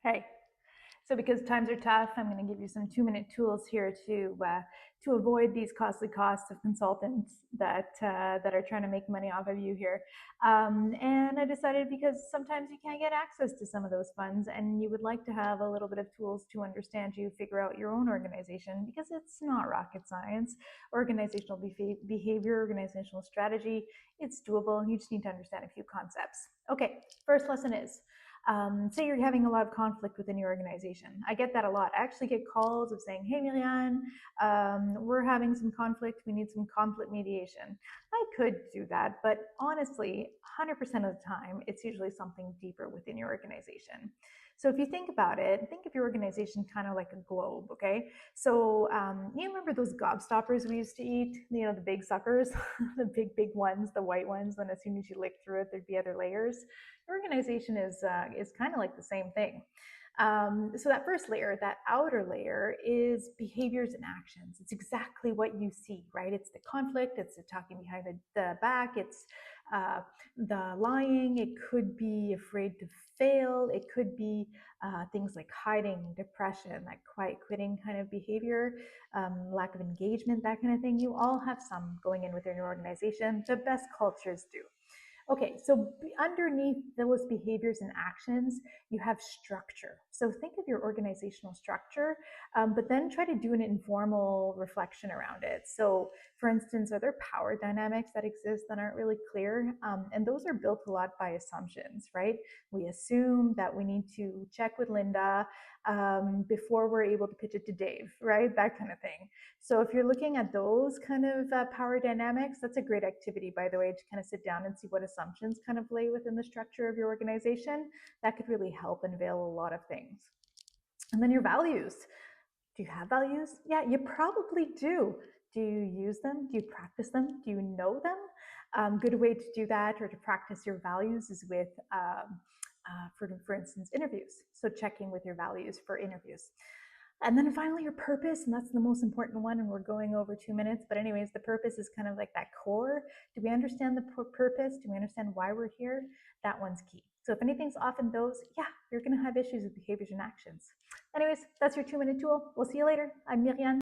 Hey, so because times are tough, I'm going to give you some 2-minute tools here to avoid these costly costs of consultants that are trying to make money off of you here. And I decided because sometimes you can't get access to some of those funds, and you would like to have a little bit of tools to understand you, figure out your own organization, because it's not rocket science. Organizational behavior, organizational strategy, it's doable. You just need to understand a few concepts. Okay, first lesson is. Say you're having a lot of conflict within your organization. I get that a lot. I actually get calls of saying, hey, Milian, we're having some conflict. We need some conflict mediation. I could do that, but honestly, 100% of the time, it's usually something deeper within your organization. So if you think about it, think of your organization kind of like a globe, okay? So you remember those gobstoppers we used to eat? You know, the big suckers, the big ones, the white ones. Then as soon as you lick through it, there'd be other layers. Organization is kind of like the same thing. So that first layer, that outer layer, is behaviors and actions. It's exactly what you see, right? It's the conflict, it's the talking behind the back, it's the lying, it could be afraid to fail, it could be things like hiding, depression, like quiet quitting kind of behavior, lack of engagement, that kind of thing. You all have some going in within your organization. The best cultures do. Okay, so underneath those behaviors and actions, you have structure. So think of your organizational structure, but then try to do an informal reflection around it. So, for instance, are there power dynamics that exist that aren't really clear? And those are built a lot by assumptions, right? We assume that we need to check with Linda before we're able to pitch it to Dave, right? That kind of thing. So if you're looking at those kind of power dynamics, that's a great activity, by the way, to kind of sit down and see what assumptions kind of lay within the structure of your organization. That could really help unveil a lot of things. And then your values. Do you have values? Yeah, you probably do. Do you use them? Do you practice them? Do you know them? Good way to do that or to practice your values is with, for instance, interviews. So checking with your values for interviews. And then finally, your purpose, and that's the most important one, and we're going over 2 minutes. But anyways, the purpose is kind of like that core. Do we understand the purpose? Do we understand why we're here? That one's key. So if anything's off in those, yeah, you're going to have issues with behaviors and actions. Anyways, that's your 2-minute tool. We'll see you later. I'm Miriam.